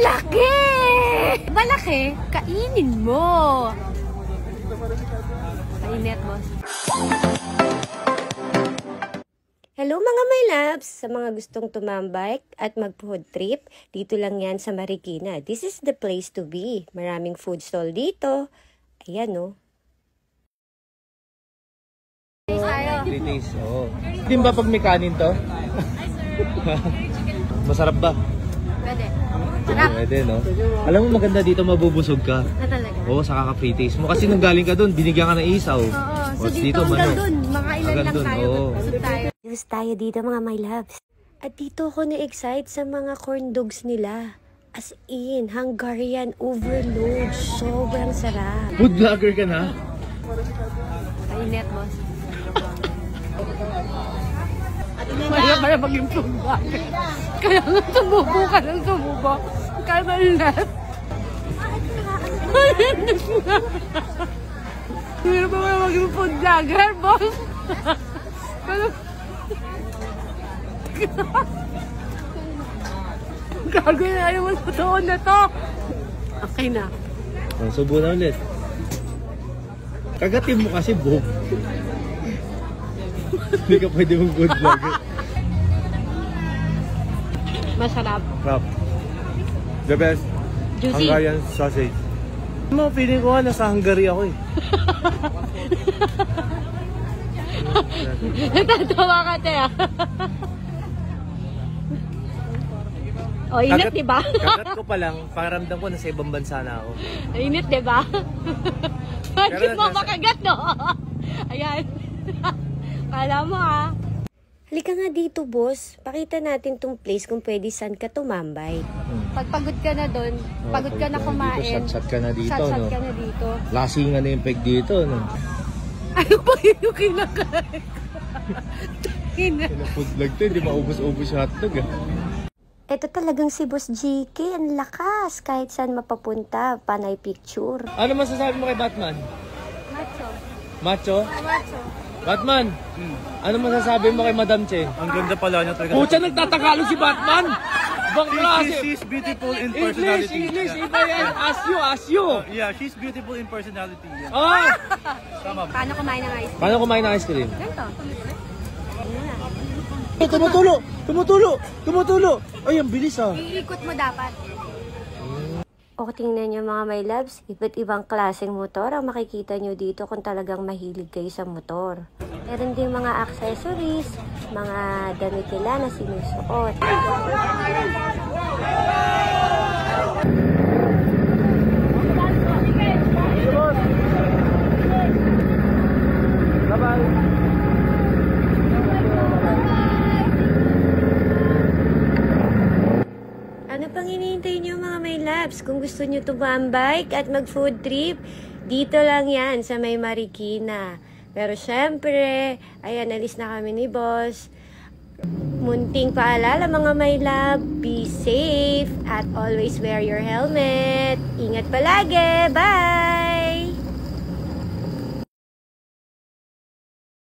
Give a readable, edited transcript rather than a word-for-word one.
laki! Malaki, kainin mo. Mainit, boss. Hello mga my loves! Sa mga gustong tumambike at mag-food trip, dito lang yan sa Marikina. This is the place to be. Maraming food stall dito. Ayan o. Three days, oo. Hindi ba pag may kanin to? Masarap ba? Pwede. Sarap. Pwede, no? Alam mo maganda dito, mabubusog ka. Na talaga? Oo, sa kaka-free taste mo. Kasi nung galing ka doon, binigyan ka ng isaw. Oo. So dito hanggang doon, mga ilan lang tayo. Busog tayo. News tayo dito mga my loves. At dito ako na-excite sa mga corn dogs nila. As in, Hungarian overload. Sobrang sarap. Food vlogger ka na? Mainit, boss. Kaya pala maging food vlogger. Kaya nga sumubo ka ng sumubo. Kaya mainit. Mainit nga. Kaya pa pala maging food vlogger, boss. Gago na ayaw mo sa taon na to. Okay na. Subo na ulit. Kagatin mo kasi, Bob. Hindi ka pwede mong food vlogger. Masarap. Crap. The best. Juicy. Hungarian sausage. Mo, feeling ko nga nasa Hungary ako eh. Natatawa ka, Tea. O, init, di ba? Kagat ko pa lang, pakiramdam ko nasa ibang bansa na ako. Init, di ba? Bakit mo makagat, no? Ayan. Kala mo, ha? Halika nga dito, boss. Pakita natin tong place kung pwede saan ka tumambay. Pag pagod ka na doon, pagod ka na kumain. Shot-shot ka na dito, Shot-shot no? ka na dito. Lasingan na yung peg dito, no? Ano ba yung kinakain ko? Food vlog to, hindi maubos-ubos yung hotdog, ah. Ito talagang si Boss GK. Ang lakas. Kahit saan mapapunta, panay picture. Ano masasabi mo kay Batman? Macho. Macho? Macho. Batman, ano masasabi mo kay Madam Che? Ang ganda pala niya talaga. Pucha, nagtatagalog si Batman! Bang klase! She's beautiful in personality. English, iba yan. Ask you. Yeah, she's beautiful in personality. Yeah. Ah! Tama ba? Paano kumain ng ice cream? Paano kumain ng ice cream? Ganito. Tumutulo! Ay, ang bilis ah. Iikot mo dapat. O tingnan nyo mga my loves, iba't ibang klaseng motor ang makikita nyo dito kung talagang mahilig kayo sa motor. Meron din mga accessories, mga damit nila na sinusuot. Bye-bye! Ano pang hinihintay nyo mga my loves? Kung gusto nyo tumambike at mag-food trip, dito lang yan sa may Marikina. Pero syempre, ayan, alis na kami ni boss. Munting paalala mga my love, be safe at always wear your helmet. Ingat palagi! Bye!